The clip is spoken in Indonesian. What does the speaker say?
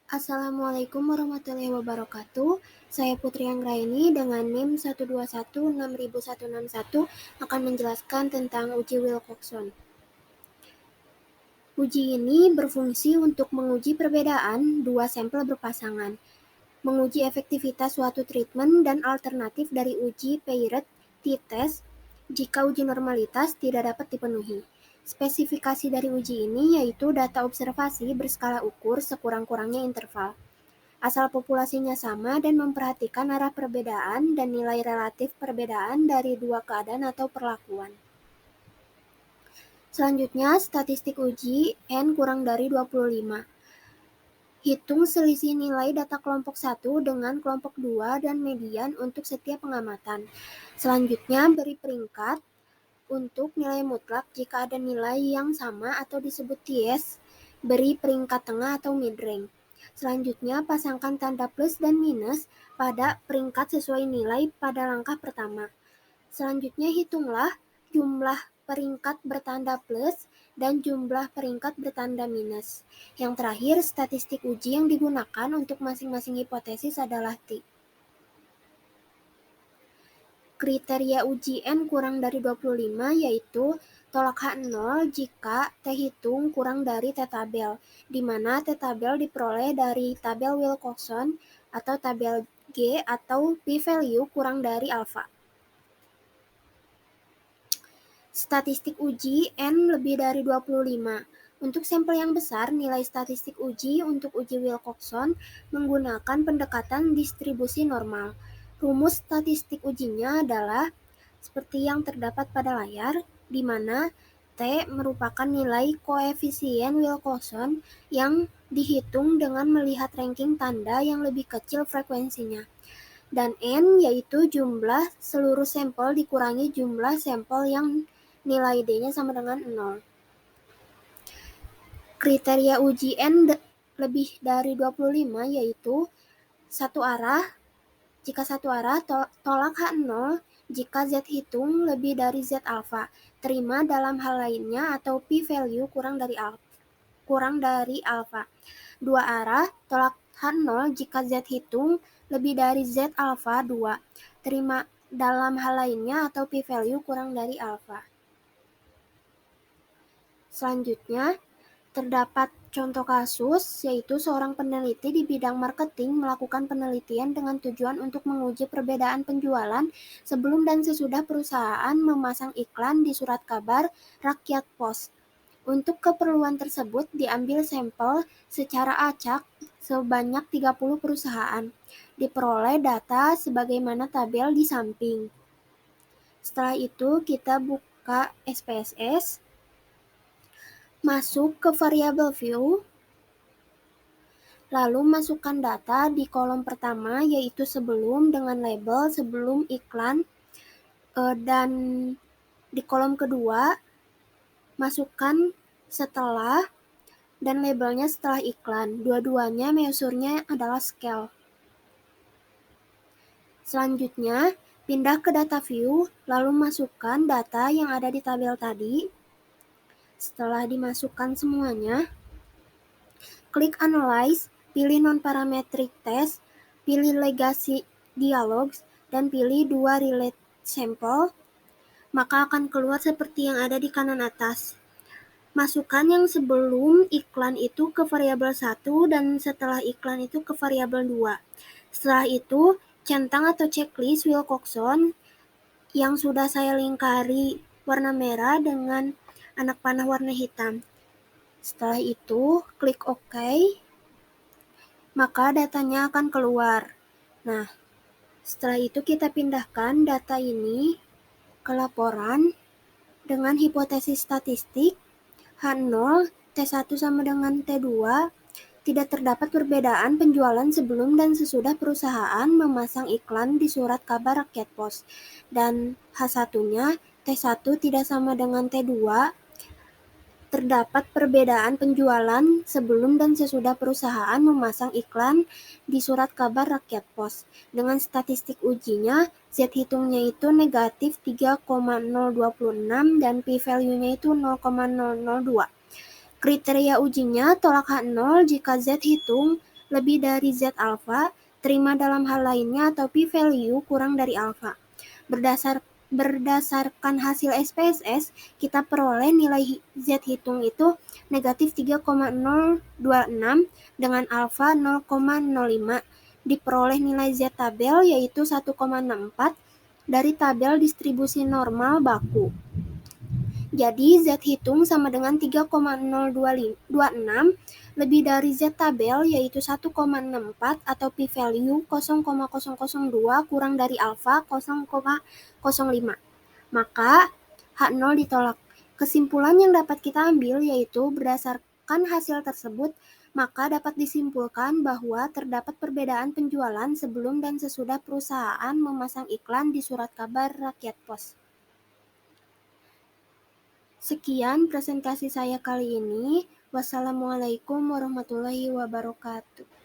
Assalamualaikum warahmatullahi wabarakatuh. Saya Putri Anggraini dengan NIM 1216061 akan menjelaskan tentang uji Wilcoxon. Uji ini berfungsi untuk menguji perbedaan dua sampel berpasangan, menguji efektivitas suatu treatment dan alternatif dari uji paired t-test jika uji normalitas tidak dapat dipenuhi. Spesifikasi dari uji ini yaitu data observasi berskala ukur sekurang-kurangnya interval. Asal populasinya sama dan memperhatikan arah perbedaan dan nilai relatif perbedaan dari dua keadaan atau perlakuan. Selanjutnya, statistik uji N kurang dari 25. Hitung selisih nilai data kelompok 1 dengan kelompok 2 dan median untuk setiap pengamatan. Selanjutnya, beri peringkat untuk nilai mutlak jika ada nilai yang sama atau disebut Ts, beri peringkat tengah atau mid-range. Selanjutnya, pasangkan tanda plus dan minus pada peringkat sesuai nilai pada langkah pertama. Selanjutnya, hitunglah jumlah peringkat bertanda plus dan jumlah peringkat bertanda minus. Yang terakhir, statistik uji yang digunakan untuk masing-masing hipotesis adalah T. Kriteria uji N kurang dari 25 yaitu tolak H0 jika T hitung kurang dari T tabel, di mana T tabel diperoleh dari tabel Wilcoxon atau tabel G atau p-value kurang dari alfa. Statistik uji N lebih dari 25. Untuk sampel yang besar, nilai statistik uji untuk uji Wilcoxon menggunakan pendekatan distribusi normal. Rumus statistik ujinya adalah seperti yang terdapat pada layar, di mana T merupakan nilai koefisien Wilcoxon yang dihitung dengan melihat ranking tanda yang lebih kecil frekuensinya. Dan N yaitu jumlah seluruh sampel dikurangi jumlah sampel yang nilai D-nya sama dengan 0. Kriteria uji N lebih dari 25 yaitu satu arah. Jika satu arah, tolak H0 jika Z hitung lebih dari Z alfa. Terima dalam hal lainnya atau p-value kurang dari alfa. Dua arah, tolak H0 jika Z hitung lebih dari Z alfa 2. Terima dalam hal lainnya atau p-value kurang dari alfa. Selanjutnya, terdapat contoh kasus, yaitu seorang peneliti di bidang marketing melakukan penelitian dengan tujuan untuk menguji perbedaan penjualan sebelum dan sesudah perusahaan memasang iklan di surat kabar Rakyat Pos. Untuk keperluan tersebut diambil sampel secara acak sebanyak 30 perusahaan. Diperoleh data sebagaimana tabel di samping. Setelah itu kita buka SPSS, masuk ke variabel view, lalu masukkan data di kolom pertama yaitu sebelum dengan label sebelum iklan, dan di kolom kedua masukkan setelah dan labelnya setelah iklan. Dua-duanya measurenya adalah scale. Selanjutnya, pindah ke data view, lalu masukkan data yang ada di tabel tadi. Setelah dimasukkan semuanya, klik Analyze, pilih Non-Parametric Test, pilih Legacy Dialogs, dan pilih dua Relate Sample, maka akan keluar seperti yang ada di kanan atas. Masukkan yang sebelum iklan itu ke variabel 1 dan setelah iklan itu ke variabel 2. Setelah itu, centang atau checklist Wilcoxon yang sudah saya lingkari warna merah dengan anak panah warna hitam. Setelah itu, klik OK, maka datanya akan keluar. Nah, setelah itu kita pindahkan data ini ke laporan dengan hipotesis statistik H0, T1 sama dengan T2, tidak terdapat perbedaan penjualan sebelum dan sesudah perusahaan memasang iklan di surat kabar Rakyat Pos. Dan H1-nya, T1 tidak sama dengan T2, terdapat perbedaan penjualan sebelum dan sesudah perusahaan memasang iklan di surat kabar Rakyat Pos. Dengan statistik ujinya, Z hitungnya itu negatif 3,026 dan p-value-nya itu 0,002. Kriteria ujinya tolak H0 jika Z hitung lebih dari Z alpha, terima dalam hal lainnya atau p-value kurang dari alpha. Berdasarkan hasil SPSS, kita peroleh nilai Z hitung itu negatif 3,026 dengan alfa 0,05. Diperoleh nilai Z tabel yaitu 1,64 dari tabel distribusi normal baku. Jadi Z hitung sama dengan 3,026 lebih dari Z tabel yaitu 1,64 atau p-value 0,002 kurang dari alfa 0,05. Maka H0 ditolak. Kesimpulan yang dapat kita ambil yaitu berdasarkan hasil tersebut, maka dapat disimpulkan bahwa terdapat perbedaan penjualan sebelum dan sesudah perusahaan memasang iklan di surat kabar Rakyat Pos. Sekian presentasi saya kali ini. Wassalamualaikum warahmatullahi wabarakatuh.